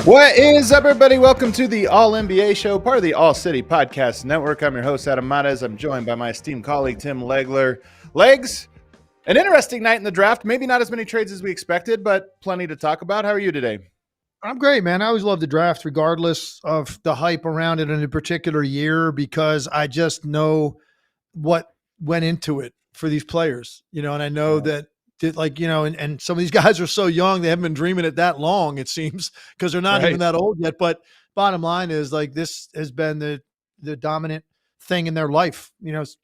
What is up, everybody? Welcome to the All NBA Show, part of the All City Podcast Network. I'm your host, Adam Mares. I'm joined by my esteemed colleague, Tim Legler. Legs, an interesting night in the draft. Maybe not as many trades as we expected, but plenty to talk about. How are you today? I'm great, man. I always love the draft, regardless of the hype around it in a particular year, because I just know what went into it for these players, and I know that and some of these guys are so young, they haven't been dreaming it that long, it seems, because they're not even that old yet. But bottom line is, this has been the dominant thing in their life,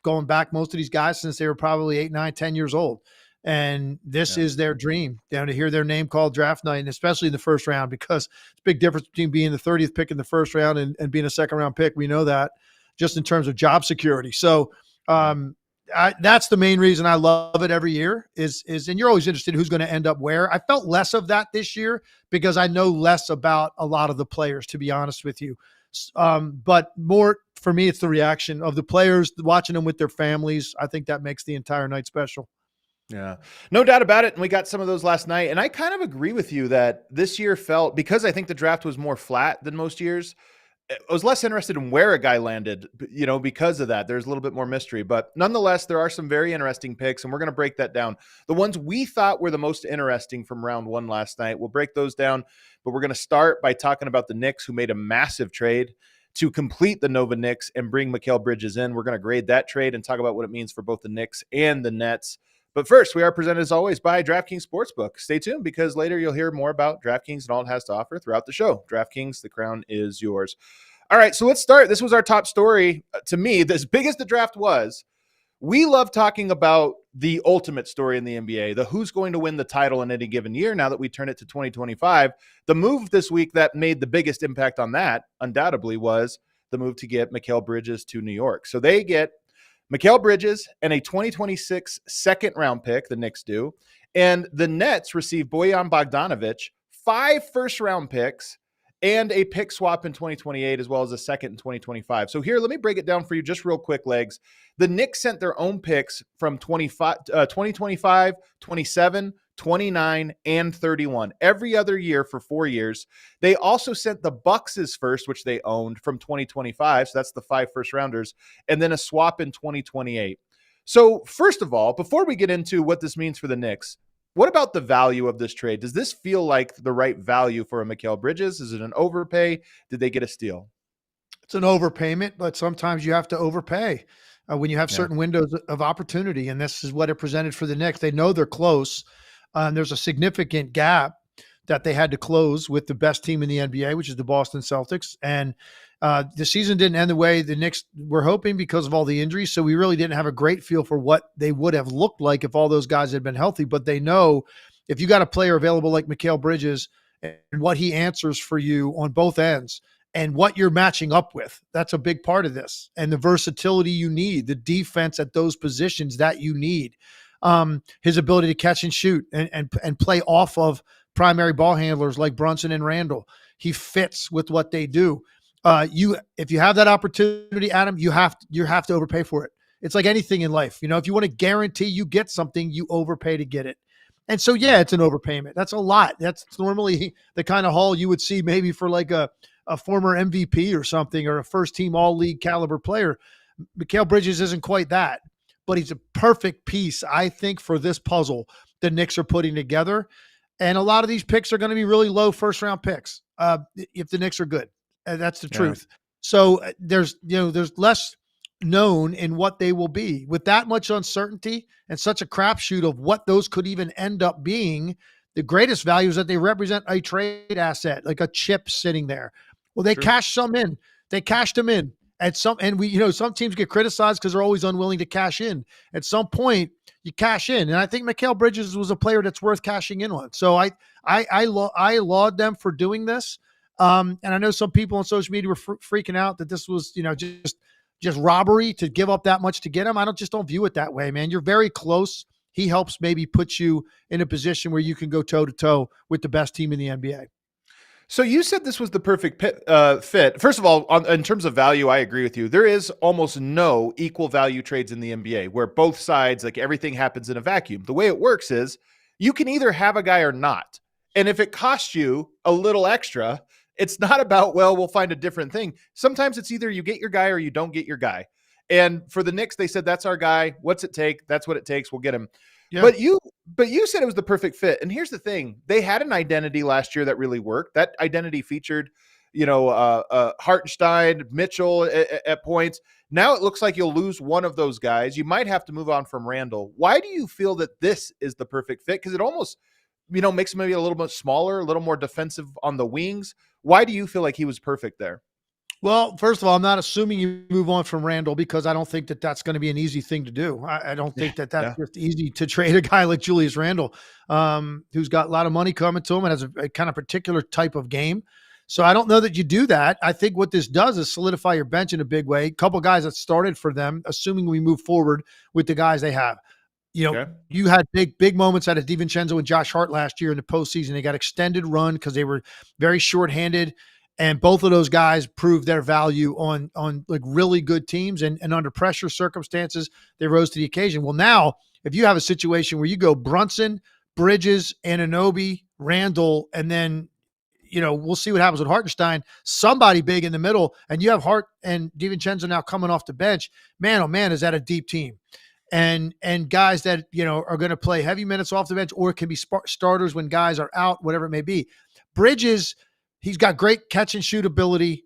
going back, most of these guys since they were probably 8, 9, 10 years old. And this is their dream, to hear their name called draft night, and especially in the first round, because it's a big difference between being the 30th pick in the first round and being a second round pick. We know that, just in terms of job security. So that's the main reason I love it every year is, and you're always interested in who's going to end up where. I felt less of that this year because I know less about a lot of the players, to be honest with you. But more for me, it's the reaction of the players, watching them with their families. I think that makes the entire night special. Yeah, no doubt about it. And we got some of those last night. And I kind of agree with you that this year felt, because I think the draft was more flat than most years, I was less interested in where a guy landed, because of that. There's a little bit more mystery. But nonetheless, there are some very interesting picks, and we're going to break that down. The ones we thought were the most interesting from round one last night, we'll break those down. But we're going to start by talking about the Knicks, who made a massive trade to complete the Nova Knicks and bring Mikal Bridges in. We're going to grade that trade and talk about what it means for both the Knicks and the Nets. But first, we are presented, as always, by DraftKings Sportsbook. Stay tuned, because later you'll hear more about DraftKings and all it has to offer throughout the show. DraftKings, the crown is yours. All right, so let's start. This was our top story. To me, as big as the draft was, we love talking about the ultimate story in the NBA, the who's going to win the title in any given year now that we turn it to 2025. The move this week that made the biggest impact on that, undoubtedly, was the move to get Mikal Bridges to New York. So they get Mikal Bridges and a 2026 second-round pick, the Knicks do, and the Nets receive Bojan Bogdanovic, 5 first-round picks, and a pick swap in 2028, as well as a second in 2025. So here, let me break it down for you just real quick, Legs. The Knicks sent their own picks from 2025, 27, 29, and 31 every other year for 4 years. They also sent the Bucks' first, which they owned, from 2025. So that's the 5 first rounders, and then a swap in 2028. So first of all, before we get into what this means for the Knicks, what about the value of this trade? Does this feel like the right value for a Mikal Bridges? Is it an overpay? Did they get a steal? It's an overpayment, but sometimes you have to overpay when you have certain windows of opportunity. And this is what it presented for the Knicks. They know they're close. There's a significant gap that they had to close with the best team in the NBA, which is the Boston Celtics. And the season didn't end the way the Knicks were hoping because of all the injuries. So we really didn't have a great feel for what they would have looked like if all those guys had been healthy. But they know if you got a player available like Mikal Bridges and what he answers for you on both ends and what you're matching up with, that's a big part of this. And the versatility you need, the defense at those positions that you need, his ability to catch and shoot and play off of primary ball handlers like Brunson and Randall. He fits with what they do. If you have that opportunity, Adam, you have to overpay for it. It's like anything in life. If you want to guarantee you get something, you overpay to get it. And so, yeah, it's an overpayment. That's a lot. That's normally the kind of haul you would see maybe for like a former MVP or something, or a first team all league caliber player. Mikal Bridges isn't quite that, but he's a perfect piece, I think, for this puzzle the Knicks are putting together. And a lot of these picks are going to be really low first round picks if the Knicks are good. That's the truth. So there's less known in what they will be. With that much uncertainty and such a crapshoot of what those could even end up being, the greatest value is that they represent a trade asset, like a chip sitting there. Well, they cashed some in. They cashed them in. Some teams get criticized because they're always unwilling to cash in. At some point, you cash in, and I think Mikal Bridges was a player that's worth cashing in on. So I laud them for doing this. And I know some people on social media were freaking out that this was, just robbery to give up that much to get him. I don't view it that way, man. You're very close. He helps maybe put you in a position where you can go toe to toe with the best team in the NBA. So you said this was the perfect fit. First of all, in terms of value, I agree with you. There is almost no equal value trades in the NBA where both sides, like everything happens in a vacuum. The way it works is you can either have a guy or not. And if it costs you a little extra, it's not about, well, we'll find a different thing. Sometimes it's either you get your guy or you don't get your guy. And for the Knicks, they said, that's our guy. What's it take? That's what it takes. We'll get him. Yeah. But you said it was the perfect fit. And here's the thing. They had an identity last year that really worked. That identity featured, Hartenstein, Mitchell at points. Now it looks like you'll lose one of those guys. You might have to move on from Randall. Why do you feel that this is the perfect fit? Because it almost, makes him maybe a little bit smaller, a little more defensive on the wings. Why do you feel like he was perfect there? Well, first of all, I'm not assuming you move on from Randall because I don't think that that's going to be an easy thing to do. I don't think that's just easy to trade a guy like Julius Randle, who's got a lot of money coming to him and has a kind of particular type of game. So I don't know that you do that. I think what this does is solidify your bench in a big way. A couple guys that started for them, assuming we move forward with the guys they have. You had big moments out of DiVincenzo and Josh Hart last year in the postseason. They got extended run because they were very shorthanded. And both of those guys proved their value on like really good teams and under pressure circumstances, they rose to the occasion. Well, now if you have a situation where you go Brunson, Bridges, Anunoby, Randall, and then, we'll see what happens with Hartenstein, somebody big in the middle, and you have Hart and DiVincenzo now coming off the bench, man, oh man, is that a deep team. And guys that, are going to play heavy minutes off the bench or can be starters when guys are out, whatever it may be. Bridges, he's got great catch and shoot ability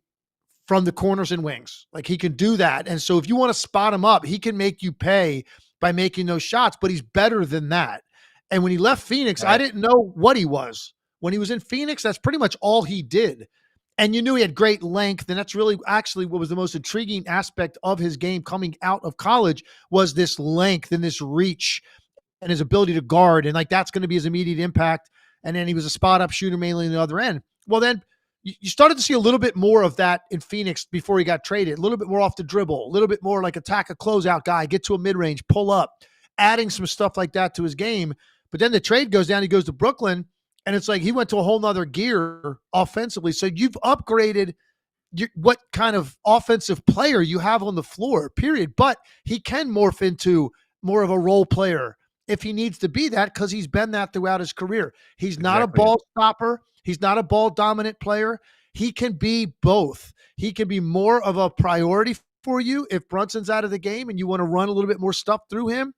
from the corners and wings. Like he can do that. And so if you want to spot him up, he can make you pay by making those shots, but he's better than that. And when he left Phoenix, I didn't know what he was. When he was in Phoenix, that's pretty much all he did. And you knew he had great length. And that's really actually what was the most intriguing aspect of his game coming out of college was this length and this reach and his ability to guard. And like, that's going to be his immediate impact. And then he was a spot up shooter mainly on the other end. Well, then you started to see a little bit more of that in Phoenix before he got traded, a little bit more off the dribble, a little bit more like attack a closeout guy, get to a mid-range, pull up, adding some stuff like that to his game. But then the trade goes down, he goes to Brooklyn, and it's like he went to a whole nother gear offensively. So you've upgraded what kind of offensive player you have on the floor, period. But he can morph into more of a role player if he needs to be that because he's been that throughout his career. He's not a ball stopper. He's not a ball dominant player. He can be both. He can be more of a priority for you if Brunson's out of the game and you want to run a little bit more stuff through him.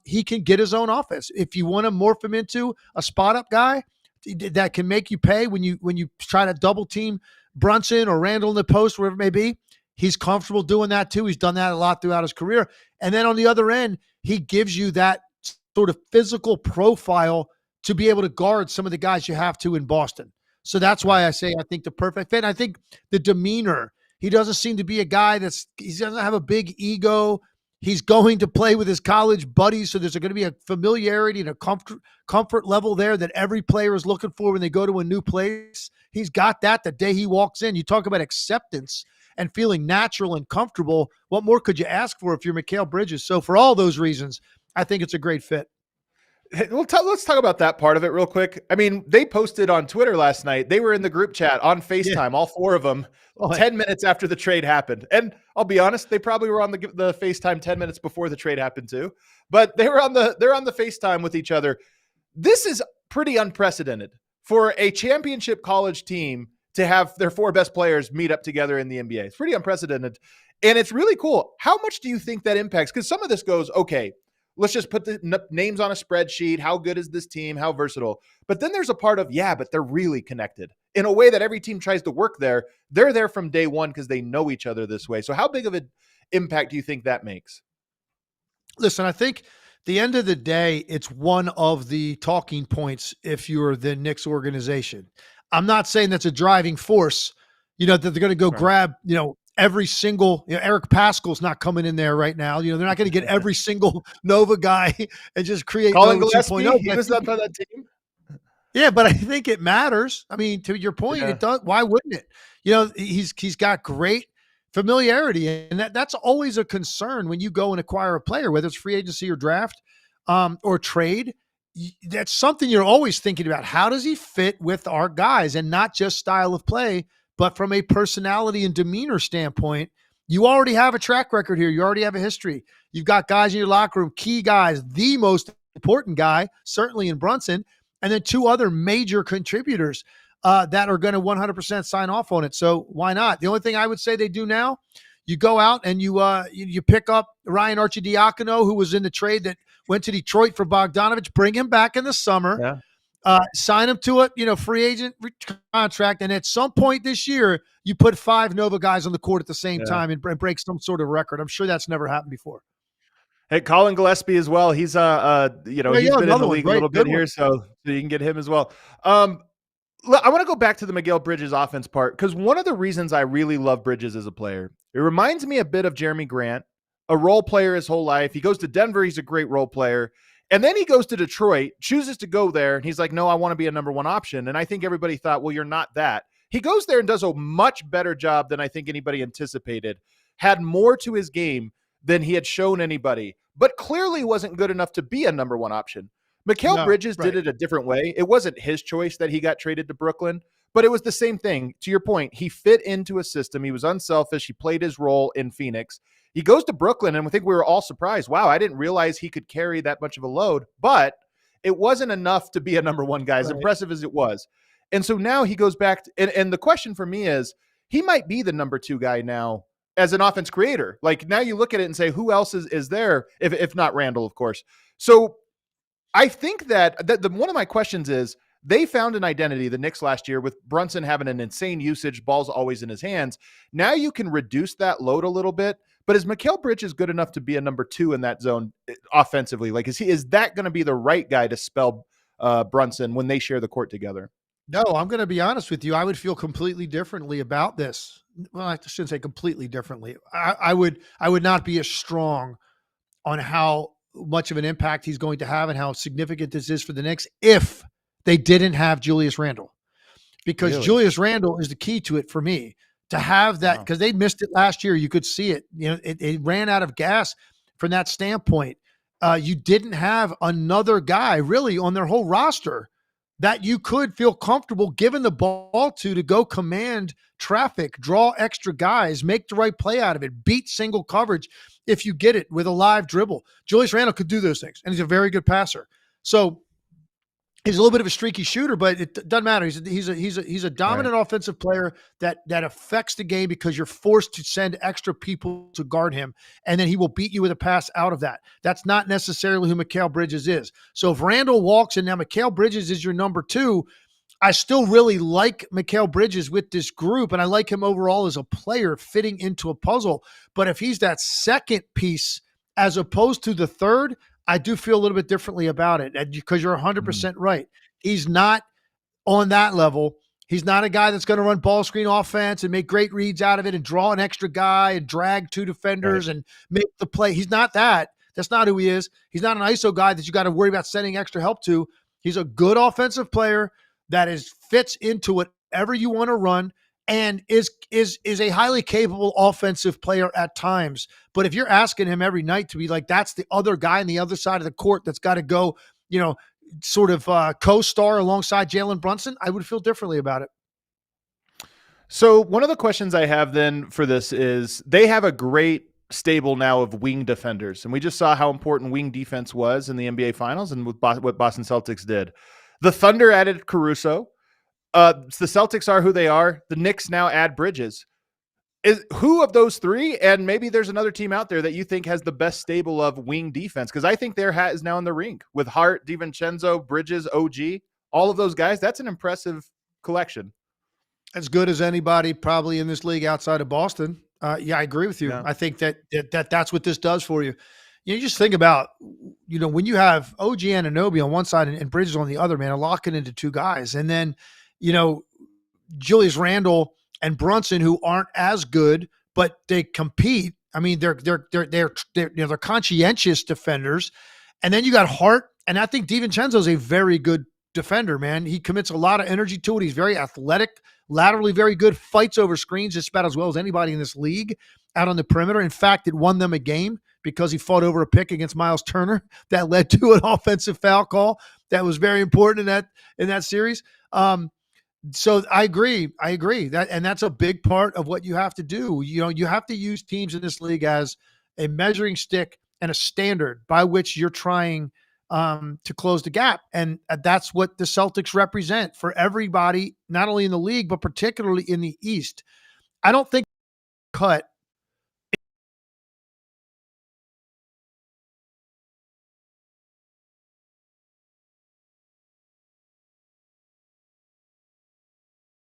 He can get his own offense. If you want to morph him into a spot up guy that can make you pay when you try to double team Brunson or Randall in the post, wherever it may be, he's comfortable doing that too. He's done that a lot throughout his career. And then on the other end, he gives you that sort of physical profile to be able to guard some of the guys you have to in Boston. So that's why I say I think the perfect fit. And I think the demeanor, he doesn't seem to be a guy he doesn't have a big ego. He's going to play with his college buddies. So there's going to be a familiarity and a comfort level there that every player is looking for when they go to a new place. He's got that the day he walks in. You talk about acceptance and feeling natural and comfortable. What more could you ask for if you're Mikal Bridges? So for all those reasons, I think it's a great fit. Let's talk about that part of it real quick. I mean, they posted on Twitter last night. They were in the group chat on FaceTime, all four of them, 10 minutes after the trade happened. And I'll be honest, they probably were on the FaceTime 10 minutes before the trade happened too. But they're on the FaceTime with each other. This is pretty unprecedented for a championship college team to have their four best players meet up together in the NBA. It's pretty unprecedented. And it's really cool. How much do you think that impacts? Because some of this goes, okay, let's just put the names on a spreadsheet. How good is this team? How versatile? But then there's a part of, but they're really connected in a way that every team tries to work there. They're there from day one because they know each other this way. So how big of an impact do you think that makes? Listen, I think the end of the day, it's one of the talking points if you're the Knicks organization. I'm not saying that's a driving force, that they're going to go grab, every single, Eric Pascal's not coming in there right now. They're not going to get every single Nova guy and just create Colin Nova Gillespie, 2.0. he was up on that team. Yeah, but I think it matters. I mean, to your point, Yeah. it does. Why wouldn't it? He's got great familiarity, and that's always a concern when you go and acquire a player, whether it's free agency or draft, or trade. That's something you're always thinking about. How does he fit with our guys, and not just style of play, but from a personality and demeanor standpoint? You already have a track record here. You already have a history. You've got guys in your locker room, key guys, the most important guy, certainly in Brunson, and then two other major contributors that are going to 100% sign off on it. So why not? The only thing I would say they do now, you go out and you pick up Ryan Arcidiacono, who was in the trade that went to Detroit for Bogdanovic, bring him back in the summer. Yeah. Sign him to a free agent contract, and at some point this year, you put 5 Nova guys on the court at the same time and break some sort of record. I'm sure that's never happened before. Hey, Colin Gillespie as well. He's he's been in the league a little bit here, so you can get him as well. I want to go back to the Mikal Bridges offense part, because one of the reasons I really love Bridges as a player, it reminds me a bit of Jeremy Grant, a role player his whole life. He goes to Denver, he's a great role player. And then he goes to Detroit, chooses to go there, and he's like, no, I want to be a number one option. And I think everybody thought, well, you're not that. He goes there and does a much better job than I think anybody anticipated, had more to his game than he had shown anybody, but clearly wasn't good enough to be a number one option. Mikal Bridges did it a different way. It wasn't his choice that he got traded to Brooklyn, but it was the same thing. To your point, he fit into a system. He was unselfish. He played his role in Phoenix. He goes to Brooklyn, and I think we were all surprised. Wow, I didn't realize he could carry that much of a load, but it wasn't enough to be a number one guy, as impressive as it was. And so now he goes back, and the question for me is, he might be the number 2 guy now as an offense creator. Like, now you look at it and say, who else is there, if not Randall, of course. So I think that one of my questions is, they found an identity, the Knicks last year, with Brunson having an insane usage, ball's always in his hands. Now you can reduce that load a little bit. But is Mikal Bridges good enough to be a number 2 in that zone offensively? Like, is that going to be the right guy to spell Brunson when they share the court together? No, I'm going to be honest with you. I would feel completely differently about this. Well, I shouldn't say completely differently. I would not be as strong on how much of an impact he's going to have and how significant this is for the Knicks if they didn't have Julius Randle, because Julius Randle is the key to it for me. To have that, because they missed it last year. You could see it. It ran out of gas from that standpoint. You didn't have another guy really on their whole roster that you could feel comfortable giving the ball to go command traffic, draw extra guys, make the right play out of it, beat single coverage if you get it with a live dribble. Julius Randle could do those things, and he's a very good passer. So he's a little bit of a streaky shooter, but it doesn't matter. He's a dominant offensive player that affects the game because you're forced to send extra people to guard him, and then he will beat you with a pass out of that. That's not necessarily who Mikal Bridges is. So if Randle walks and now Mikal Bridges is your number 2, I still really like Mikal Bridges with this group, and I like him overall as a player fitting into a puzzle. But if he's that second piece as opposed to the third, I do feel a little bit differently about it, because you're 100% right. He's not on that level. He's not a guy that's going to run ball screen offense and make great reads out of it and draw an extra guy and drag 2 defenders and make the play. He's not that. That's not who he is. He's not an ISO guy that you got to worry about sending extra help to. He's a good offensive player that fits into whatever you want to run, and is a highly capable offensive player at times. But if you're asking him every night to be like, that's the other guy on the other side of the court that's got to go, sort of co-star alongside Jalen Brunson, I would feel differently about it. So one of the questions I have then for this is, they have a great stable now of wing defenders, and we just saw how important wing defense was in the NBA Finals and with what Boston Celtics did. The Thunder added Caruso. The Celtics are who they are. The Knicks now add Bridges. Who of those 3, and maybe there's another team out there that you think has the best stable of wing defense? Because I think their hat is now in the ring with Hart, DiVincenzo, Bridges, OG, all of those guys. That's an impressive collection. As good as anybody probably in this league outside of Boston. Yeah, I agree with you. Yeah. I think that's what this does for you. You just think about, when you have OG Anunoby on one side and Bridges on the other, man, locking into 2 guys. And then, Julius Randle and Brunson, who aren't as good, but they compete. I mean, they're conscientious defenders. And then you got Hart, and I think DiVincenzo is a very good defender, man. He commits a lot of energy to it. He's very athletic, laterally very good, fights over screens just about as well as anybody in this league out on the perimeter. In fact, it won them a game because he fought over a pick against Miles Turner that led to an offensive foul call that was very important in that series. So I agree that, and that's a big part of what you have to do. You have to use teams in this league as a measuring stick and a standard by which you're trying to close the gap. And that's what the Celtics represent for everybody, not only in the league, but particularly in the East. I don't think cut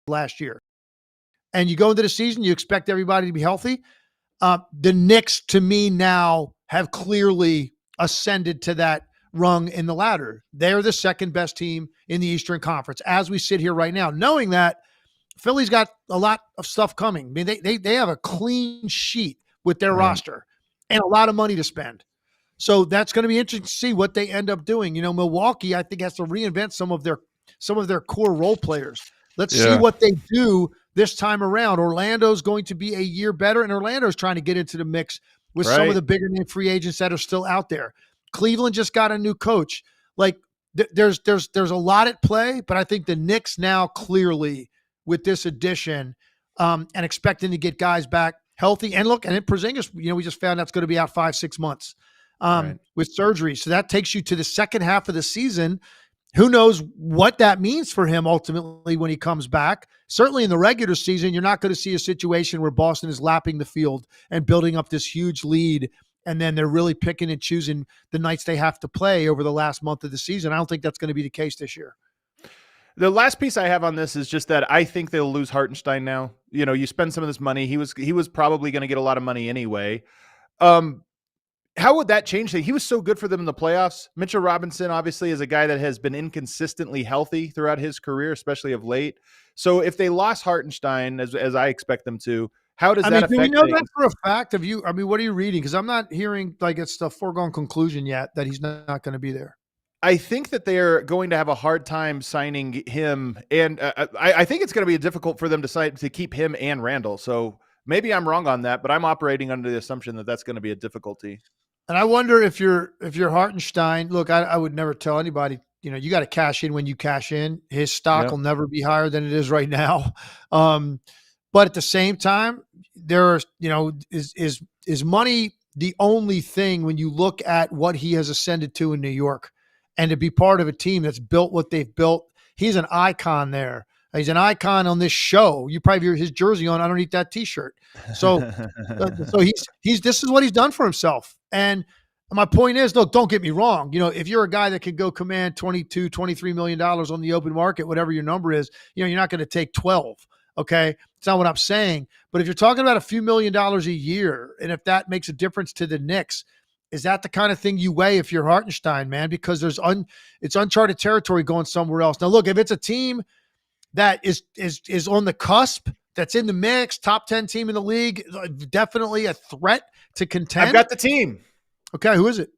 last year. And you go into the season, you expect everybody to be healthy. The Knicks, to me, now have clearly ascended to that rung in the ladder. They're the second best team in the Eastern Conference as we sit here right now, knowing that Philly's got a lot of stuff coming. I mean, they have a clean sheet with their roster and a lot of money to spend. So that's going to be interesting to see what they end up doing. Milwaukee, I think, has to reinvent some of their core role players. Let's see what they do this time around. Orlando's going to be a year better, and Orlando's trying to get into the mix with some of the bigger name free agents that are still out there. Cleveland just got a new coach. Like there's a lot at play, but I think the Knicks now clearly with this addition and expecting to get guys back healthy. And look, and in Porzingis, we just found that's going to be out 5-6 months with surgery. So that takes you to the second half of the season. Who knows what that means for him ultimately when he comes back. Certainly in the regular season, you're not going to see a situation where Boston is lapping the field and building up this huge lead, and then they're really picking and choosing the nights they have to play over the last month of the season. I don't think that's going to be the case this year. The last piece I have on this is just that I think they'll lose Hartenstein now. You spend some of this money. He was probably going to get a lot of money anyway. How would that change things? He was so good for them in the playoffs. Mitchell Robinson, obviously, is a guy that has been inconsistently healthy throughout his career, especially of late. So if they lost Hartenstein, as I expect them to, how does that affect do we know things? that for a fact? What are you reading? Because I'm not hearing like it's the foregone conclusion yet that he's not going to be there. I think that they're going to have a hard time signing him, and I think it's going to be difficult for them to keep him and Randall. So maybe I'm wrong on that, but I'm operating under the assumption that that's going to be a difficulty. And I wonder if you're Hartenstein. Look, I would never tell anybody. You got to cash in when you cash in. His stock will never be higher than it is right now. But at the same time, is money the only thing when you look at what he has ascended to in New York, and to be part of a team that's built what they've built? He's an icon there. He's an icon on this show. You probably have his jersey on underneath that T-shirt. So this is what he's done for himself. And my point is, look, don't get me wrong. If you're a guy that can go command $22, $23 million on the open market, whatever your number is, you're not going to take 12. Okay. It's not what I'm saying. But if you're talking about a few $1,000,000 a year, and if that makes a difference to the Knicks, is that the kind of thing you weigh if you're Hartenstein, man? Because it's uncharted territory going somewhere else. Now, look, if it's a team that is on the cusp, that's in the mix, top 10 team in the league, definitely a threat to contend. I've got the team. Okay, who is it?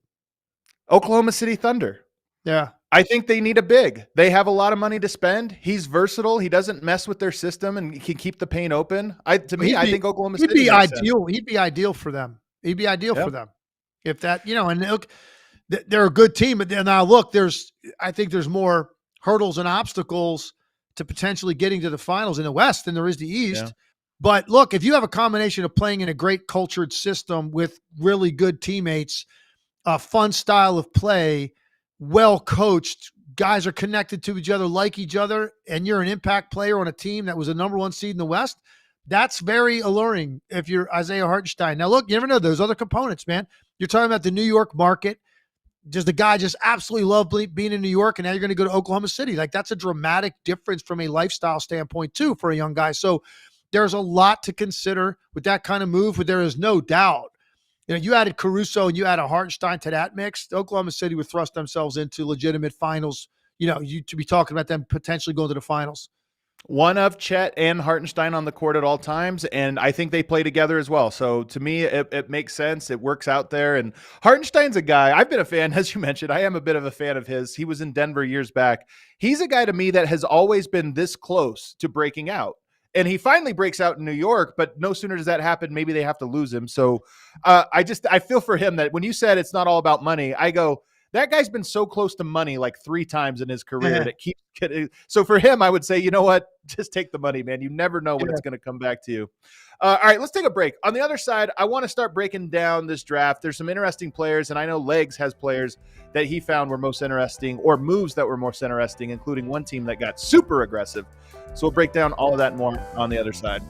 Oklahoma City Thunder. Yeah. I think they need a big. They have a lot of money to spend. He's versatile. He doesn't mess with their system and he can keep the paint open. I think Oklahoma City would be ideal. He'd be ideal for them. He'd be ideal for them. If that, and look, they're a good team. But now look, I think there's more hurdles and obstacles to potentially getting to the finals in the West than there is the East. Yeah. But look, if you have a combination of playing in a great cultured system with really good teammates, a fun style of play, well coached, guys are connected to each other, like each other, and you're an impact player on a team that was a number one seed in the West, that's very alluring if you're Isaiah Hartenstein. Now, look, you never know. There's other components, man. You're talking about the New York market. Does the guy just absolutely love being in New York, and now you're going to go to Oklahoma City? Like, that's a dramatic difference from a lifestyle standpoint, too, for a young guy. So there's a lot to consider with that kind of move, but there is no doubt. You added Caruso and you added Hartenstein to that mix, Oklahoma City would thrust themselves into legitimate finals, to be talking about them potentially going to the finals. One of Chet and Hartenstein on the court at all times, and I think they play together as well. So to me, it makes sense. It works out there. And Hartenstein's a guy I've been a fan, as you mentioned. I am a bit of a fan of his. He was in Denver years back. He's a guy to me that has always been this close to breaking out. And he finally breaks out in New York, but no sooner does that happen, maybe they have to lose him. So I feel for him that when you said it's not all about money, I go, that guy's been so close to money like 3 times in his career that keeps getting. So for him, I would say, you know what? Just take the money, man. You never know when it's going to come back to you. All right, let's take a break. On the other side, I want to start breaking down this draft. There's some interesting players, and I know Legs has players that he found were most interesting, or moves that were most interesting, including one team that got super aggressive. So we'll break down all of that and more on the other side.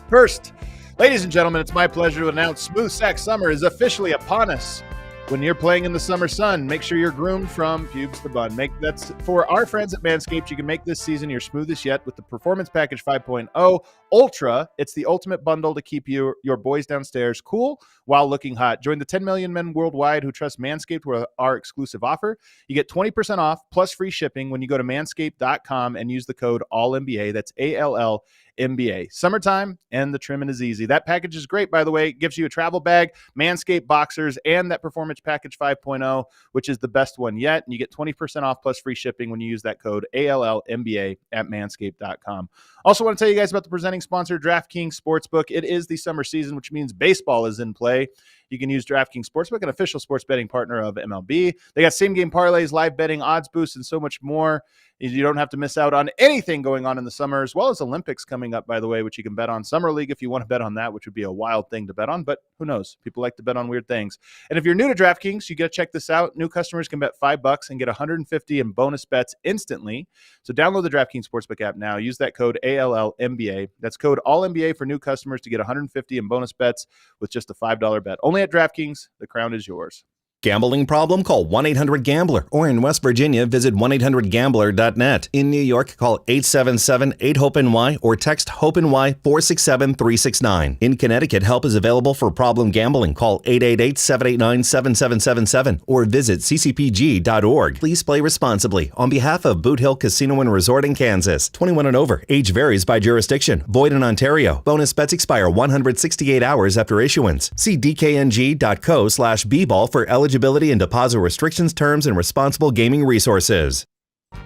First, ladies and gentlemen, it's my pleasure to announce Smooth Sack Summer is officially upon us. When you're playing in the summer sun, make sure you're groomed from pubes to bun. That's for our friends at Manscaped. You can make this season your smoothest yet with the Performance Package 5.0 Ultra. It's the ultimate bundle to keep your boys downstairs cool while looking hot. Join the 10 million men worldwide who trust Manscaped with our exclusive offer. You get 20% off plus free shipping when you go to manscaped.com and use the code ALLNBA. That's ALLNBA. Summertime and the trimming is easy. That package is great, by the way. It gives you a travel bag, Manscaped boxers, and that Performance Package 5.0, which is the best one yet. And you get 20% off plus free shipping when you use that code ALLNBA at manscaped.com. Also want to tell you guys about the presenting sponsor, DraftKings Sportsbook. It is the summer season, which means baseball is in play. You can use DraftKings Sportsbook, an official sports betting partner of MLB. They got same-game parlays, live betting, odds boosts, and so much more. You don't have to miss out on anything going on in the summer, as well as Olympics coming up, by the way, which you can bet on. Summer League, if you want to bet on that, which would be a wild thing to bet on, but who knows? People like to bet on weird things. And if you're new to DraftKings, you got to check this out. New customers can bet $5 and get $150 in bonus bets instantly. So download the DraftKings Sportsbook app now. Use that code ALLNBA. That's code ALLNBA for new customers to get $150 in bonus bets with just a $5 bet. Only at DraftKings. The crown is yours. Gambling problem? Call 1-800-GAMBLER. Or in West Virginia, visit 1-800-GAMBLER.net. In New York, call 877-8-HOPE-NY or text HOPE-NY 467-369. In Connecticut, help is available for problem gambling. Call 888-789-7777 or visit ccpg.org. Please play responsibly. On behalf of Boot Hill Casino and Resort in Kansas, 21 and over. Age varies by jurisdiction. Void in Ontario. Bonus bets expire 168 hours after issuance. See dkng.co/bball for eligibility and deposit restrictions, terms, and responsible gaming resources. All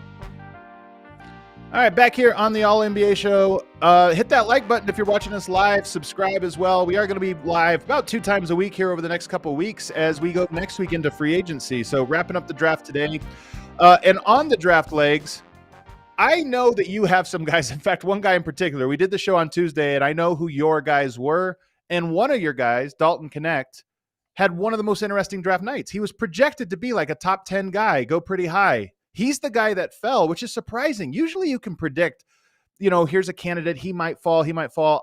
right, back here on the All NBA show. Hit that like button if you're watching us live. Subscribe as well. We are going to be live about 2 times a week here over the next couple of weeks as we go next week into free agency. So wrapping up the draft today. And on the draft legs, I know that you have some guys. In fact, one guy in particular. We did the show on Tuesday, and I know who your guys were. And one of your guys, Dalton Knecht, had one of the most interesting draft nights. He was projected to be like a top 10 guy, go pretty high. He's the guy that fell, which is surprising. Usually you can predict, here's a candidate, he might fall.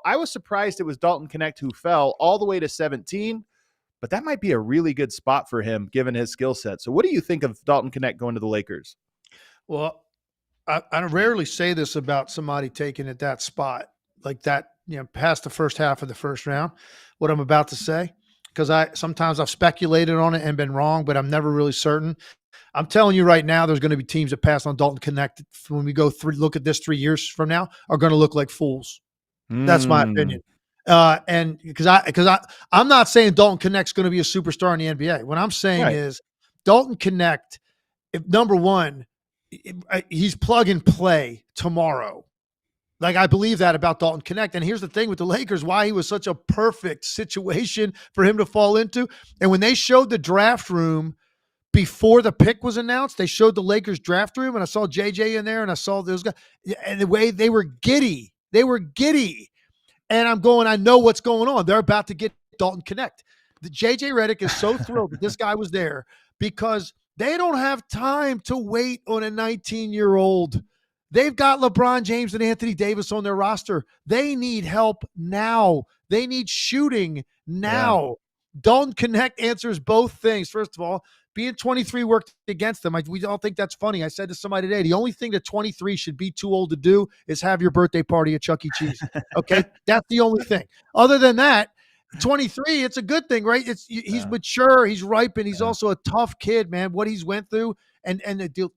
I was surprised it was Dalton Knecht who fell all the way to 17, but that might be a really good spot for him given his skill set. So what do you think of Dalton Knecht going to the Lakers? Well, I rarely say this about somebody taking at that spot like that, past the first half of the first round, what I'm about to say. Because sometimes I've speculated on it and been wrong, but I'm never really certain. I'm telling you right now, there's going to be teams that pass on Dalton Knecht when we go look at this 3 years from now are going to look like fools. That's my opinion. And because I'm not saying Dalton Knecht's going to be a superstar in the NBA. What I'm saying is Dalton Knecht, if number one, he's plug and play tomorrow. Like, I believe that about Dalton Knecht. And here's the thing with the Lakers, why he was such a perfect situation for him to fall into. And when they showed the draft room before the pick was announced, they showed the Lakers draft room, and I saw JJ in there, and I saw those guys. And the way they were giddy. And I'm going, I know what's going on. They're about to get Dalton Knecht. The JJ Redick is so thrilled that this guy was there because they don't have time to wait on a 19-year-old. They've got LeBron James and Anthony Davis on their roster. They need help now. They need shooting now. Yeah. Dalton Knecht answers both things. First of all, being 23 worked against them. We don't think that's funny. I said to somebody today, the only thing that 23 should be too old to do is have your birthday party at Chuck E. Cheese. Okay? That's the only thing. Other than that, 23, it's a good thing, right? He's mature, he's ripe, and he's also a tough kid, man. What he's went through and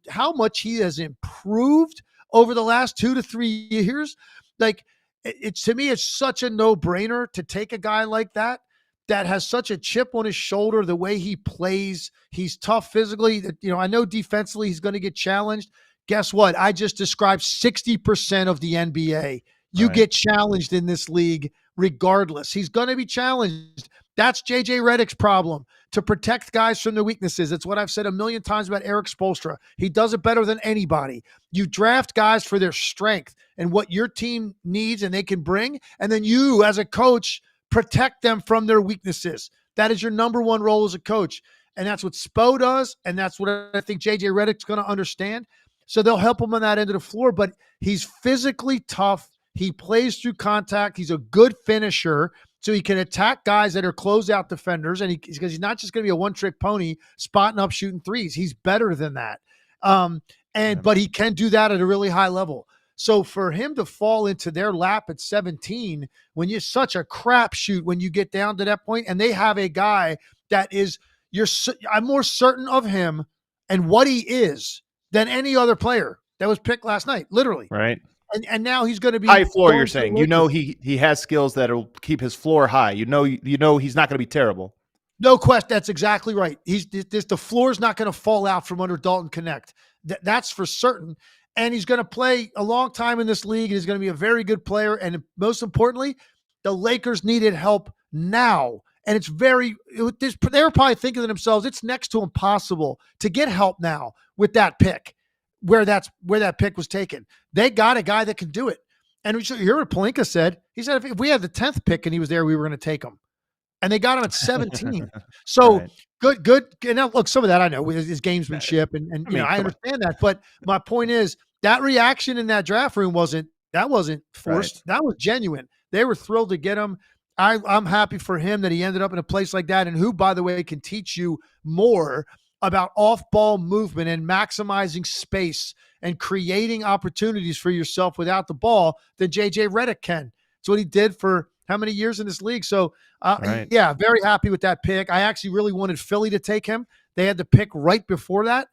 how much he has improved over the last 2 to 3 years. Like, it's to me, it's such a no-brainer to take a guy like that has such a chip on his shoulder, the way he plays. He's tough physically. I know defensively he's going to get challenged. Guess what? I just described 60% of the NBA. You get challenged in this league regardless. He's going to be challenged. That's JJ Redick's problem, to protect guys from their weaknesses. It's what I've said a million times about Eric Spoelstra. He does it better than anybody. You draft guys for their strength and what your team needs and they can bring, and then you, as a coach, protect them from their weaknesses. That is your number one role as a coach, and that's what Spo does, and that's what I think JJ Redick's going to understand. So they'll help him on that end of the floor, but he's physically tough. He plays through contact. He's a good finisher, so he can attack guys that are closeout defenders, and because he's not just going to be a one-trick pony spotting up shooting threes. He's better than that. But he can do that at a really high level. So for him to fall into their lap at 17, when you're such a crapshoot when you get down to that point, and they have a guy that is, I'm more certain of him and what he is than any other player that was picked last night, literally. Right. And now he's going to be high floor. You're saying, he has skills that'll keep his floor high. He's not going to be terrible. No question. That's exactly right. The floor's not going to fall out from under Dalton Knecht. That's for certain. And he's going to play a long time in this league. He's going to be a very good player. And most importantly, the Lakers needed help now. And they were probably thinking to themselves, it's next to impossible to get help now with that pick, where that pick was taken. They got a guy that can do it. And you hear what Pelinka said. He said, if we had the 10th pick and he was there, we were going to take him. And they got him at 17. So good. And now, look, some of that I know with his gamesmanship, and I understand that. But my point is, that reaction in that draft room wasn't forced. Right. That was genuine. They were thrilled to get him. I'm happy for him that he ended up in a place like that, and who, by the way, can teach you more about off-ball movement and maximizing space and creating opportunities for yourself without the ball than JJ Redick can. It's what he did for how many years in this league. So, yeah, very happy with that pick. I actually really wanted Philly to take him. They had the pick right before that,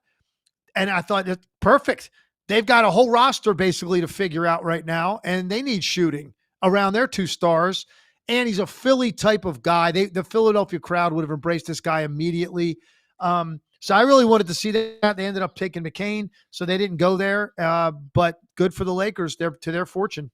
and I thought, that's perfect. They've got a whole roster basically to figure out right now, and they need shooting around their two stars. And he's a Philly type of guy. The Philadelphia crowd would have embraced this guy immediately. So I really wanted to see that. They ended up taking McCain, so they didn't go there. But good for the Lakers, to their fortune.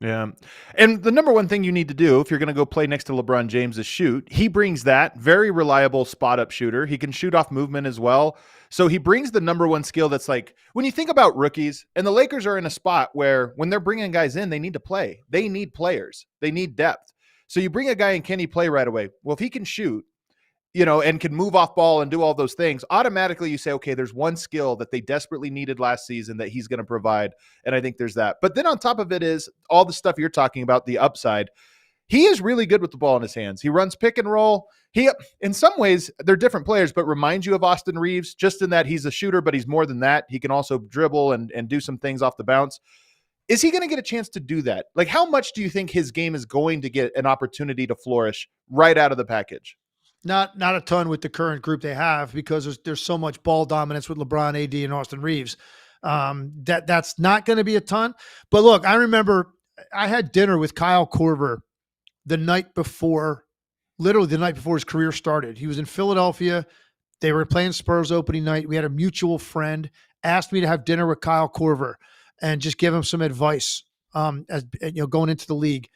Yeah. And the number one thing you need to do if you're going to go play next to LeBron James is shoot. He brings that very reliable spot-up shooter. He can shoot off movement as well. So he brings the number one skill that's like, when you think about rookies, and the Lakers are in a spot where when they're bringing guys in, they need to play. They need players. They need depth. So you bring a guy in, can he play right away? Well, if he can shoot, and can move off ball and do all those things, automatically you say, okay, there's one skill that they desperately needed last season that he's going to provide. And I think there's that. But then on top of it is all the stuff you're talking about, the upside. He is really good with the ball in his hands. He runs pick and roll. He, in some ways, they're different players, but reminds you of Austin Reeves, just in that he's a shooter, but he's more than that. He can also dribble and do some things off the bounce. Is he going to get a chance to do that? Like, how much do you think his game is going to get an opportunity to flourish right out of the package? Not a ton with the current group they have, because there's so much ball dominance with LeBron, AD, and Austin Reeves. That's not going to be a ton. But look, I remember I had dinner with Kyle Korver literally the night before his career started. He was in Philadelphia. They were playing Spurs opening night. We had a mutual friend asked me to have dinner with Kyle Korver and just give him some advice as going into the league.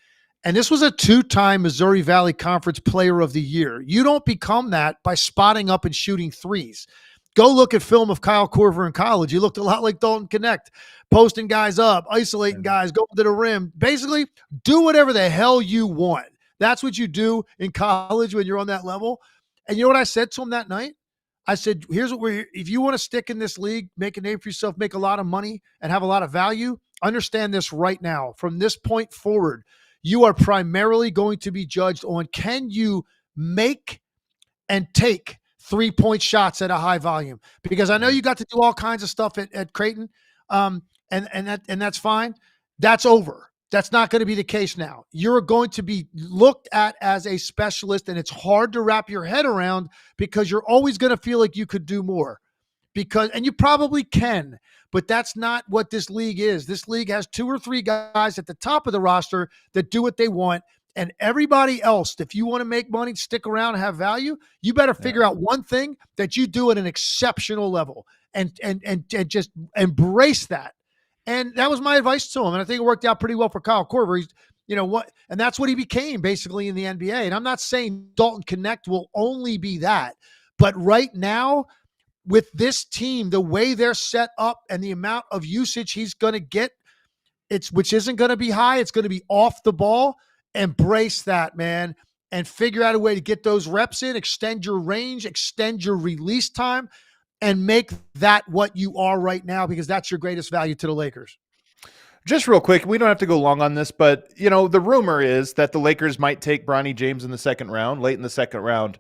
And this was a 2-time Missouri Valley Conference Player of the Year. You don't become that by spotting up and shooting threes. Go look at film of Kyle Korver in college. He looked a lot like Dalton Knecht, posting guys up, isolating guys, going to the rim. Basically, do whatever the hell you want. That's what you do in college when you're on that level. And you know what I said to him that night? I said, here's what if you want to stick in this league, make a name for yourself, make a lot of money, and have a lot of value, understand this right now. From this point forward, you are primarily going to be judged on, can you make and take 3-point shots at a high volume? Because I know you got to do all kinds of stuff at Creighton, and that's fine. That's over. That's not going to be the case now. You're going to be looked at as a specialist, and it's hard to wrap your head around because you're always going to feel like you could do more. and you probably can, but that's not what this league is. This league has 2 or 3 guys at the top of the roster that do what they want. And everybody else, if you want to make money, stick around and have value, you better figure out one thing that you do at an exceptional level and just embrace that. And that was my advice to him. And I think it worked out pretty well for Kyle Korver. He's, and that's what he became basically in the NBA. And I'm not saying Dalton Knecht will only be that, but right now with this team, the way they're set up and the amount of usage he's going to get, which isn't going to be high. It's going to be off the ball. Embrace that, man, and figure out a way to get those reps in, extend your range, extend your release time, and make that what you are right now, because that's your greatest value to the Lakers. Just real quick, we don't have to go long on this, but the rumor is that the Lakers might take Bronny James in the second round, late in the second round.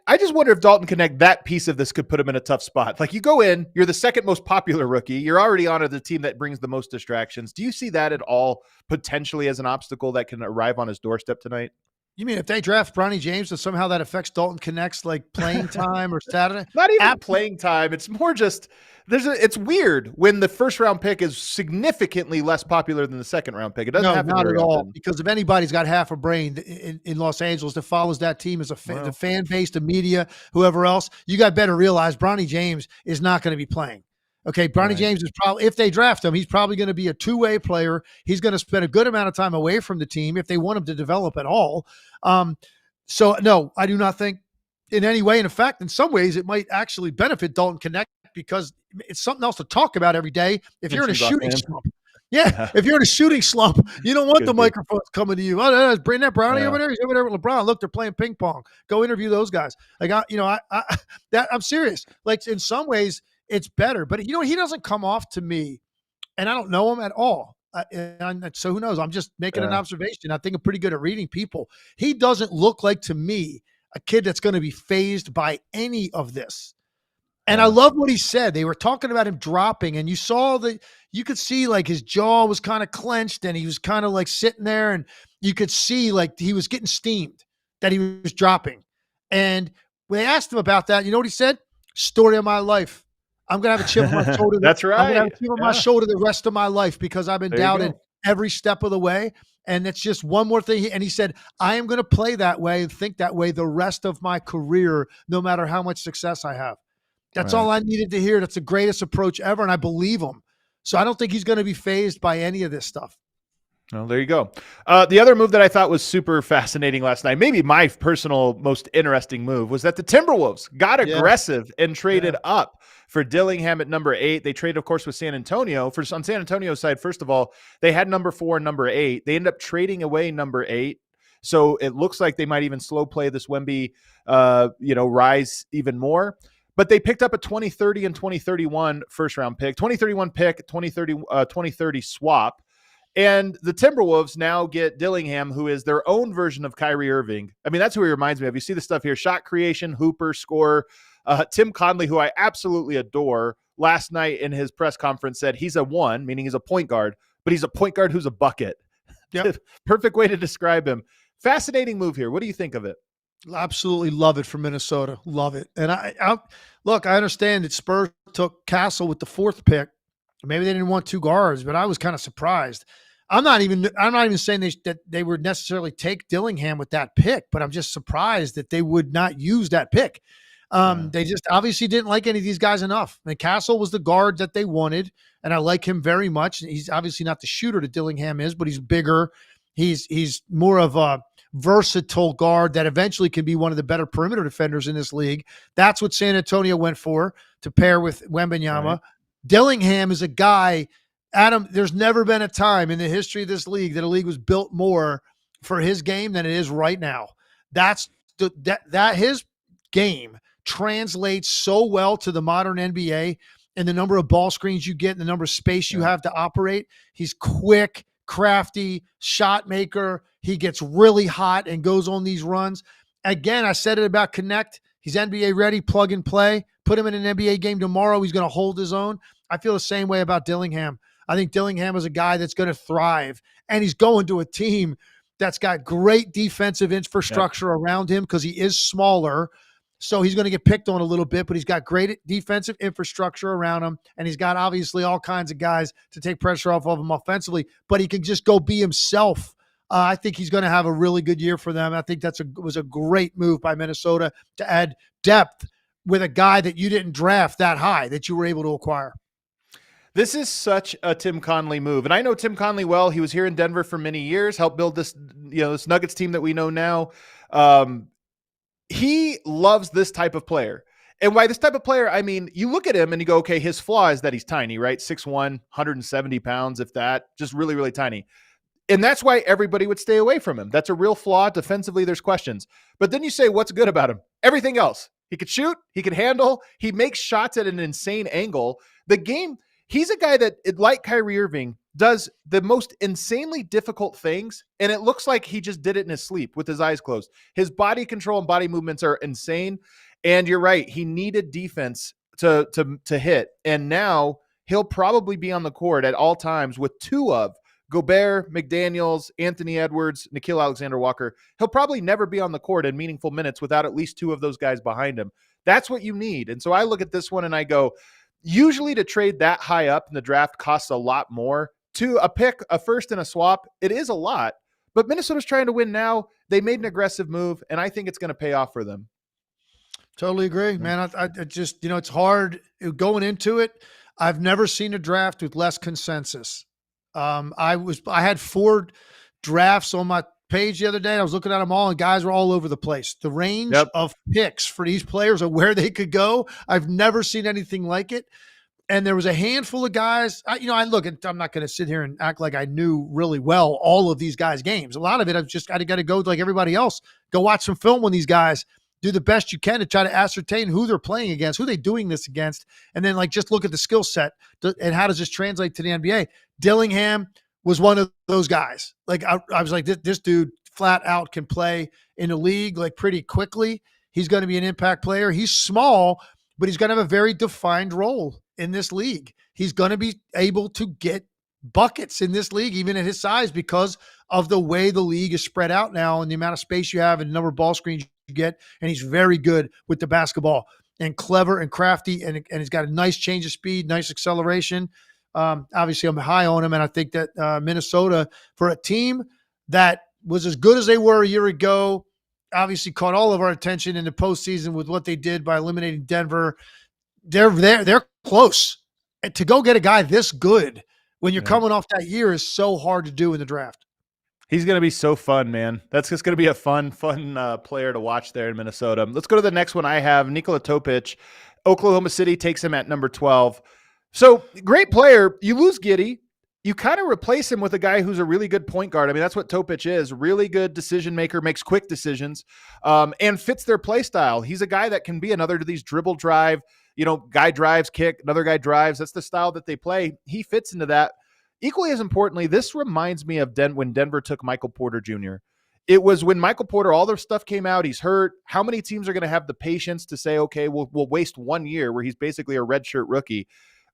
I just wonder if Dalton Knecht, that piece of this could put him in a tough spot. Like, you go in, you're the second most popular rookie. You're already on the team that brings the most distractions. Do you see that at all potentially as an obstacle that can arrive on his doorstep tonight? You mean if they draft Bronny James and somehow that affects Dalton Knecht's playing time or Saturday? Not even playing time. It's more just it's weird when the first round pick is significantly less popular than the second round pick. It doesn't happen not at all. often. Because if anybody's got half a brain in Los Angeles that follows that team as the fan base, the media, whoever else, you got better realize Bronny James is not going to be playing. Okay, Bronny James is probably, if they draft him, he's probably going to be a two-way player. He's going to spend a good amount of time away from the team if they want him to develop at all. So, no, I do not think in any way. And in fact, in some ways, it might actually benefit Dalton Knecht because it's something else to talk about every day if you're in a shooting slump. Yeah, if you're in a shooting slump, you don't want the microphones coming to you. Oh, bring that Brownie over there. He's over there with LeBron. Look, they're playing ping pong. Go interview those guys. I'm serious. Like, in some ways, it's better, but he doesn't come off to me, and I don't know him at all. So who knows? I'm just making an observation. I think I'm pretty good at reading people. He doesn't look like, to me, a kid that's going to be fazed by any of this. And I love what he said. They were talking about him dropping, and you could see like his jaw was kind of clenched, and he was kind of like sitting there, and you could see like he was getting steamed, that he was dropping. And when they asked him about that, you know what he said? Story of my life. I'm going to have a chip on my shoulder. That's right. I'm going to have a chip on my shoulder the rest of my life because I've been doubted every step of the way. And it's just one more thing. And he said, I am going to play that way and think that way the rest of my career, no matter how much success I have. That's all I needed to hear. That's the greatest approach ever. And I believe him. So I don't think he's going to be fazed by any of this stuff. Well, there you go. The other move that I thought was super fascinating last night, maybe my personal most interesting move, was that the Timberwolves got aggressive and traded up for Dillingham at number 8. They traded, of course, with San Antonio. On San Antonio's side, first of all, they had number 4 and number 8. They ended up trading away number 8. So it looks like they might even slow play this Wemby, rise even more. But they picked up a 2030 and 2031 first round pick, 2031 pick, 2030 swap. And the Timberwolves now get Dillingham, who is their own version of Kyrie Irving. I mean, that's who he reminds me of. You see the stuff here: shot creation, hooper, scorer. Tim Conley, who I absolutely adore, last night in his press conference said he's a 1, meaning he's a point guard, but he's a point guard who's a bucket. Yep. Perfect way to describe him. Fascinating move here. What do you think of it? Absolutely love it for Minnesota. Love it. And I understand that Spurs took Castle with the 4th pick. Maybe they didn't want 2 guards, but I was kind of surprised. I'm not even saying that they would necessarily take Dillingham with that pick, but I'm just surprised that they would not use that pick. They just obviously didn't like any of these guys enough. And Castle was the guard that they wanted, and I like him very much. He's obviously not the shooter that Dillingham is, but he's bigger. He's more of a versatile guard that eventually can be one of the better perimeter defenders in this league. That's what San Antonio went for, to pair with Wembanyama. Right. Dillingham is a guy, Adam, there's never been a time in the history of this league that a league was built more for his game than it is right now. That his game translates so well to the modern NBA and the number of ball screens you get and the number of space you have to operate. He's quick, crafty, shot maker. He gets really hot and goes on these runs. Again, I said it about Knecht. He's NBA ready, plug and play. Put him in an NBA game tomorrow. He's going to hold his own. I feel the same way about Dillingham. I think Dillingham is a guy that's going to thrive, and he's going to a team that's got great defensive infrastructure around him because he is smaller. So he's going to get picked on a little bit, but he's got great defensive infrastructure around him, and he's got obviously all kinds of guys to take pressure off of him offensively, but he can just go be himself. I think he's going to have a really good year for them. I think was a great move by Minnesota to add depth with a guy that you didn't draft that high that you were able to acquire. This is such a Tim Connelly move. And I know Tim Connelly well. He was here in Denver for many years, helped build this, this Nuggets team that we know now. He loves this type of player. And by this type of player, I mean, you look at him and you go, okay, his flaw is that he's tiny, right? 6'1", 170 pounds, if that, just really, really tiny. And that's why everybody would stay away from him. That's a real flaw. Defensively, there's questions. But then you say, what's good about him? Everything else. He could shoot. He could handle. He makes shots at an insane angle. The game, he's a guy that, like Kyrie Irving, does the most insanely difficult things, and it looks like he just did it in his sleep with his eyes closed. His body control and body movements are insane, and you're right. He needed defense to hit, and now he'll probably be on the court at all times with two of Gobert, McDaniels, Anthony Edwards, Nickeil Alexander-Walker. He'll probably never be on the court in meaningful minutes without at least two of those guys behind him. That's what you need. And so I look at this one and I go, usually to trade that high up in the draft costs a lot more. To a pick, a first, and a swap, it is a lot. But Minnesota's trying to win now. They made an aggressive move, and I think it's going to pay off for them. Totally agree, man. I just, it's hard going into it. I've never seen a draft with less consensus. I had 4 drafts on my page the other day. I was looking at them all, and guys were all over the place. The range of picks for these players of where they could go, I've never seen anything like it. And there was a handful of guys, I look, and I'm not going to sit here and act like I knew really well all of these guys' games. A lot of it, I've just got to go like everybody else, go watch some film on these guys, do the best you can to try to ascertain who they're playing against, who they're doing this against, and then just look at the skill set and how does this translate to the NBA. Dillingham was one of those guys. I was like, this dude flat out can play in the league pretty quickly. He's going to be an impact player. He's small, but he's going to have a very defined role in this league. He's going to be able to get buckets in this league, even at his size, because of the way the league is spread out now and the amount of space you have and the number of ball screens you get. And he's very good with the basketball and clever and crafty. And he's got a nice change of speed, nice acceleration. Obviously I'm high on him. And I think that Minnesota, for a team that was as good as they were a year ago, obviously caught all of our attention in the postseason with what they did by eliminating Denver. They're close. And to go get a guy this good when you're coming off that year is so hard to do in the draft. He's going to be so fun, man. That's just going to be a fun player to watch there in Minnesota. Let's go to the next one I have, Nikola Topic. Oklahoma City takes him at number 12. So great player. You lose Giddey. You kind of replace him with a guy who's a really good point guard. I mean, that's what Topic is. Really good decision maker, makes quick decisions, and fits their play style. He's a guy that can be another to these dribble drive, guy drives, kick, another guy drives. That's the style that they play. He fits into that. Equally as importantly, this reminds me of when Denver took Michael Porter Jr. It was when Michael Porter, all their stuff came out, he's hurt. How many teams are going to have the patience to say, okay, we'll waste 1 year where he's basically a redshirt rookie?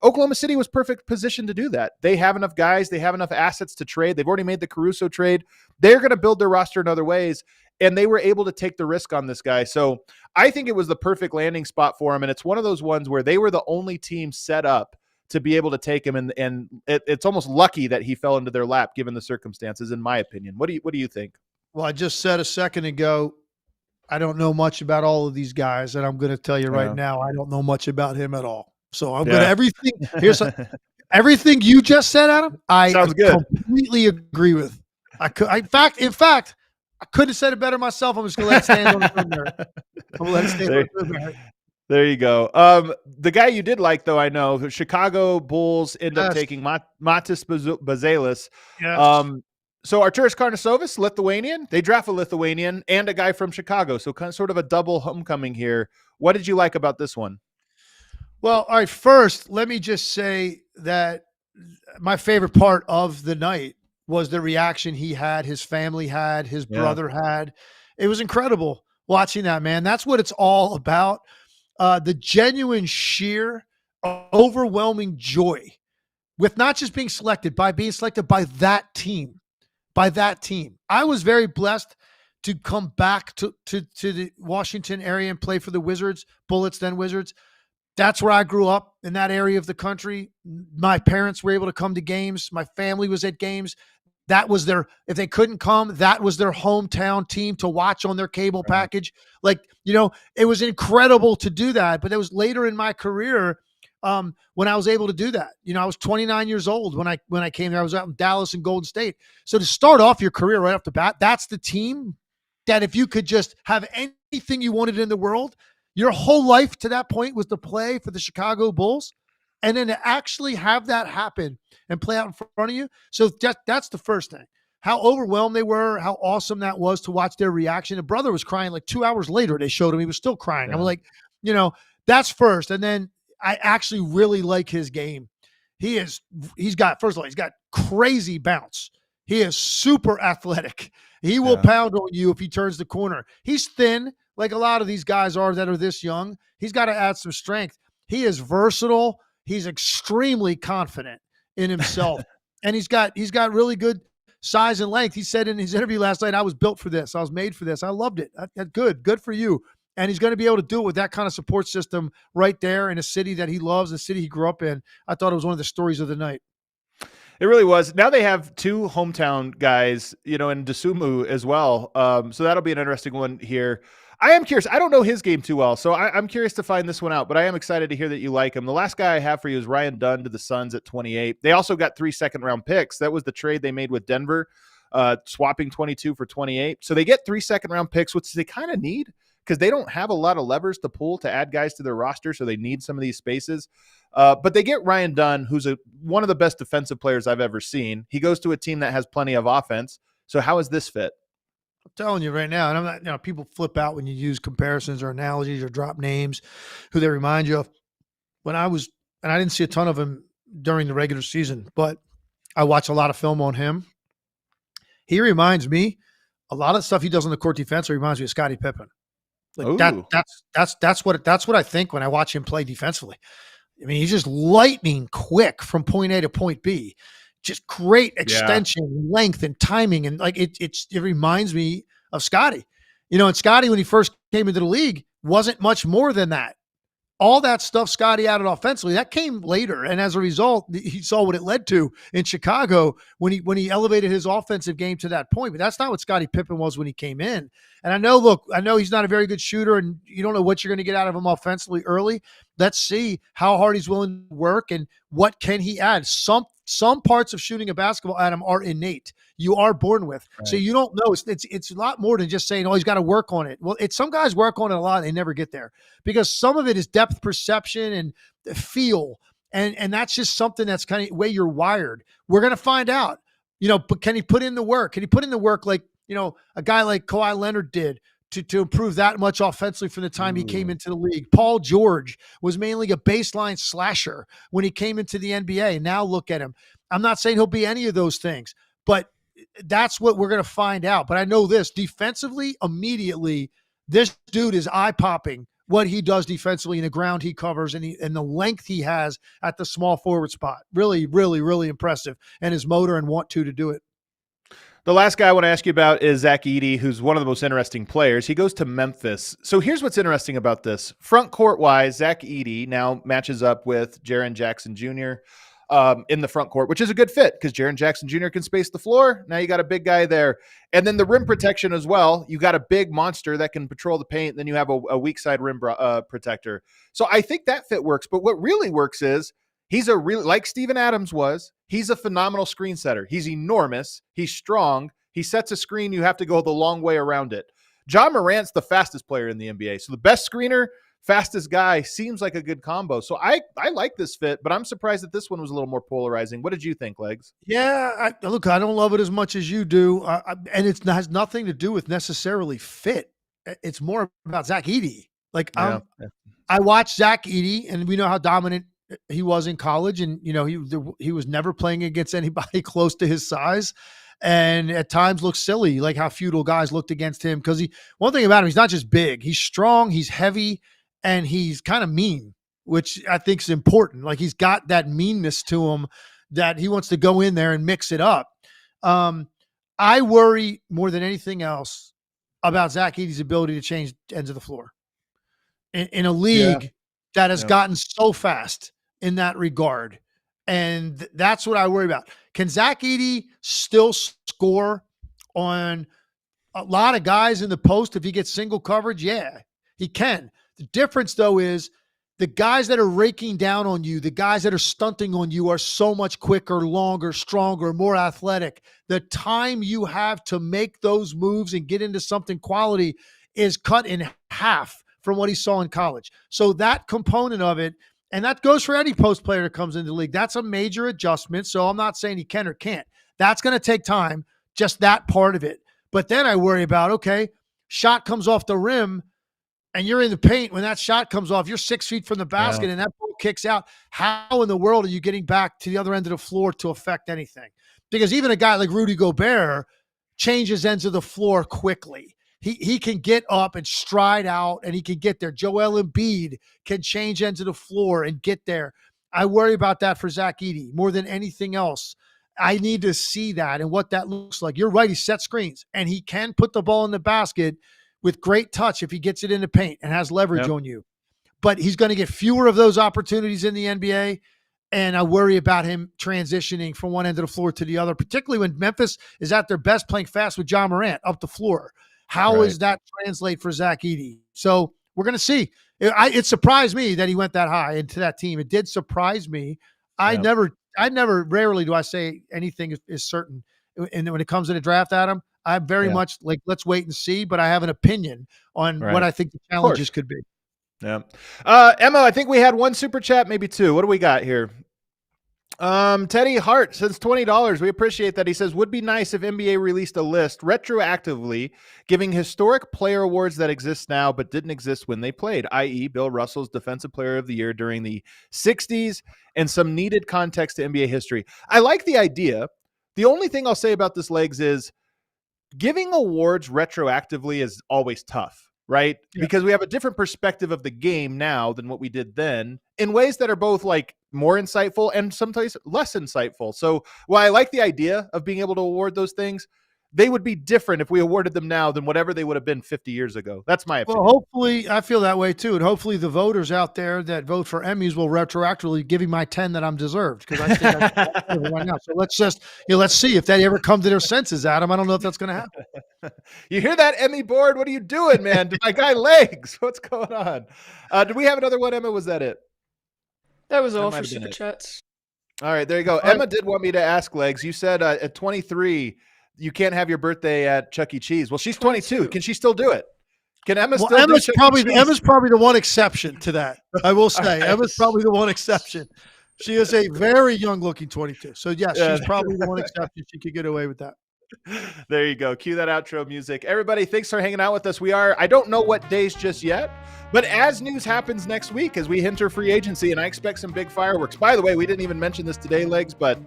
Oklahoma City was perfect position to do that. They have enough guys. They have enough assets to trade. They've already made the Caruso trade. They're going to build their roster in other ways, and they were able to take the risk on this guy. So I think it was the perfect landing spot for him, and it's one of those ones where they were the only team set up to be able to take him, and it's almost lucky that he fell into their lap given the circumstances, in my opinion. What do you think? Well, I just said a second ago, I don't know much about all of these guys, and I'm going to tell you right now, I don't know much about him at all. So I'm going to everything you just said, Adam. I completely agree with. In fact, I couldn't have said it better myself. I'm just going to let it stand on the there. There you go. The guy you did like, though, I know, the Chicago Bulls end up taking Matis Buzelis. Yes. So Arturas Karnisovas, Lithuanian. They draft a Lithuanian and a guy from Chicago. So sort of a double homecoming here. What did you like about this one? Well, all right, first, let me just say that my favorite part of the night was the reaction he had, his family had, his brother had. It was incredible watching that, man. That's what it's all about. The genuine, sheer, overwhelming joy with not just being selected, by being selected by that team. I was very blessed to come back to the Washington area and play for the Wizards, Bullets, then Wizards. That's where I grew up, in that area of the country. My parents were able to come to games. My family was at games. That was if they couldn't come, that was their hometown team to watch on their cable package. Like, it was incredible to do that. But it was later in my career when I was able to do that. I was 29 years old when I came there. I was out in Dallas and Golden State. So to start off your career right off the bat, that's the team that if you could just have anything you wanted in the world, your whole life to that point was to play for the Chicago Bulls. And then to actually have that happen and play out in front of you. So that's the first thing. How overwhelmed they were, how awesome that was to watch their reaction. The brother was crying like 2 hours later. They showed him. He was still crying. Yeah. I'm like, that's first. And then I actually really like his game. He's got crazy bounce. He is super athletic. He will pound on you if he turns the corner. He's thin, like a lot of these guys are that are this young. He's got to add some strength. He is versatile. He's extremely confident in himself. And he's got really good size and length. He said in his interview last night, I was built for this. I was made for this. I loved it. Good for you. And he's going to be able to do it with that kind of support system right there in a city that he loves, a city he grew up in. I thought it was one of the stories of the night. It really was. Now they have two hometown guys, and Dosunmu as well. So that'll be an interesting one here. I am curious. I don't know his game too well, so I'm curious to find this one out, but I am excited to hear that you like him. The last guy I have for you is Ryan Dunn to the Suns at 28. They also got 3 second-round picks. That was the trade they made with Denver, swapping 22 for 28. So they get 3 second-round picks, which they kind of need because they don't have a lot of levers to pull to add guys to their roster, so they need some of these spaces. But they get Ryan Dunn, who's one of the best defensive players I've ever seen. He goes to a team that has plenty of offense. So how is this fit? I'm telling you right now, and I'm not, people flip out when you use comparisons or analogies or drop names, who they remind you of. And I didn't see a ton of him during the regular season, but I watch a lot of film on him. He reminds me a lot of stuff he does on the court defensively reminds me of Scottie Pippen. Like that's what I think when I watch him play defensively. I mean, he's just lightning quick from point A to point B. Just great extension, length, and timing. And like it reminds me of Scottie. And Scottie, when he first came into the league, wasn't much more than that. All that stuff Scottie added offensively, that came later. And as a result, he saw what it led to in Chicago when he elevated his offensive game to that point. But that's not what Scottie Pippen was when he came in. And I know he's not a very good shooter, and you don't know what you're going to get out of him offensively early. Let's see how hard he's willing to work and what can he add. Some parts of shooting a basketball, Adam, are innate. You are born with. Right. So you don't know. It's a lot more than just saying, he's got to work on it. Well, some guys work on it a lot and they never get there because some of it is depth perception and feel. And that's just something that's kind of the way you're wired. We're going to find out, but can he put in the work? Can he put in the work like, a guy like Kawhi Leonard did to improve that much offensively from the time he came into the league? Paul George was mainly a baseline slasher when he came into the NBA. Now look at him. I'm not saying he'll be any of those things, but that's what we're going to find out. But I know this defensively, immediately, this dude is eye-popping what he does defensively and the ground he covers and the length he has at the small forward spot. Really, really, really impressive. And his motor and want to do it. The last guy I want to ask you about is Zach Edey, who's one of the most interesting players. He goes to Memphis. So here's what's interesting about this. Front court-wise, Zach Edey now matches up with Jaren Jackson Jr. In the front court, which is a good fit because Jaren Jackson Jr. can space the floor. Now you got a big guy there. And then the rim protection as well. You got a big monster that can patrol the paint. Then you have a weak side rim protector. So I think that fit works. But what really works is he's like Steven Adams was, he's a phenomenal screen setter. He's enormous. He's strong. He sets a screen. You have to go the long way around it. Ja Morant's the fastest player in the NBA. So the best screener, fastest guy seems like a good combo. So I like this fit, but I'm surprised that this one was a little more polarizing. What did you think, Legs? Yeah, look, I don't love it as much as you do. And it has nothing to do with necessarily fit. It's more about Zach Edey. I watched Zach Edey, and we know how dominant he was in college. And, he was never playing against anybody close to his size. And at times looked silly, like how feudal guys looked against him. Because one thing about him, he's not just big. He's strong, he's heavy, and he's kind of mean, which I think is important. Like he's got that meanness to him that he wants to go in there and mix it up. I worry more than anything else about Zach Edey's ability to change ends of the floor in a league that has gotten so fast in that regard. And that's what I worry about. Can Zach Edey still score on a lot of guys in the post if he gets single coverage? Yeah, he can. The difference, though, is the guys that are raking down on you, the guys that are stunting on you are so much quicker, longer, stronger, more athletic. The time you have to make those moves and get into something quality is cut in half from what he saw in college. So that component of it, and that goes for any post player that comes into the league, that's a major adjustment. So I'm not saying he can or can't. That's going to take time, just that part of it. But then I worry about, okay, shot comes off the rim, and you're in the paint. When that shot comes off, you're 6 feet from the basket and that ball kicks out. How in the world are you getting back to the other end of the floor to affect anything? Because even a guy like Rudy Gobert changes ends of the floor quickly. He can get up and stride out, and he can get there. Joel Embiid can change ends of the floor and get there. I worry about that for Zach Edey more than anything else. I need to see that and what that looks like. You're right. He sets screens, and he can put the ball in the basket with great touch if he gets it in the paint and has leverage on you. But he's going to get fewer of those opportunities in the NBA, and I worry about him transitioning from one end of the floor to the other, particularly when Memphis is at their best playing fast with Ja Morant up the floor. How does that translate for Zach Edey? So we're going to see. It surprised me that he went that high into that team. It did surprise me. Rarely do I say anything is certain. And when it comes to the draft, Adam, I'm very much like, let's wait and see, but I have an opinion on what I think the challenges could be. Yeah. Emma, I think we had one super chat, maybe two. What do we got here? Teddy Hart says $20. We appreciate that. He says, would be nice if NBA released a list retroactively giving historic player awards that exist now but didn't exist when they played, i.e. Bill Russell's Defensive Player of the Year during the 60s and some needed context to NBA history. I like the idea. The only thing I'll say about this, Legs, is giving awards retroactively is always tough, right? Yeah. Because we have a different perspective of the game now than what we did then in ways that are both like more insightful and sometimes less insightful. So while I like the idea of being able to award those things, they would be different if we awarded them now than whatever they would have been 50 years ago. That's my opinion. Well, hopefully, I feel that way too. And hopefully the voters out there that vote for Emmys will retroactively give me my 10 that I'm deserved. Because I think I'm right now. So let's just, let's see if they ever come to their senses, Adam. I don't know if that's going to happen. You hear that, Emmy board? What are you doing, man? My guy Legs. What's going on? Do we have another one, Emma? Was that it? That was all for super chats. All right, there you go. Emma did want me to ask, Legs. You said at 23, you can't have your birthday at Chuck E. Cheese. Well, she's 22. Can she still do it? Can Emma still do Chuck E. Cheese? Emma's probably the one exception to that. I will say. Emma's probably the one exception. She is a very young-looking 22. So, yes, she's probably the one exception. She could get away with that. There you go. Cue that outro music. Everybody, thanks for hanging out with us. I don't know what days just yet, but as news happens next week, as we enter free agency, and I expect some big fireworks. By the way, we didn't even mention this today, Legs, but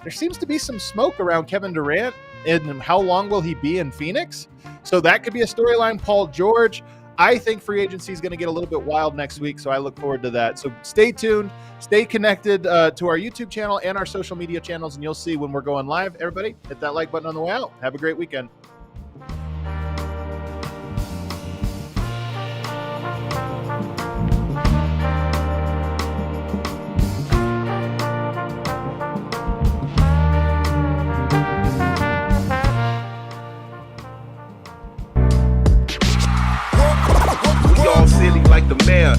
there seems to be some smoke around Kevin Durant and how long will he be in Phoenix? So that could be a storyline. Paul George. I think free agency is going to get a little bit wild next week, so I look forward to that. So stay tuned, stay connected to our YouTube channel and our social media channels, and you'll see when we're going live. Everybody, hit that like button on the way out. Have a great weekend. Silly like the mayor.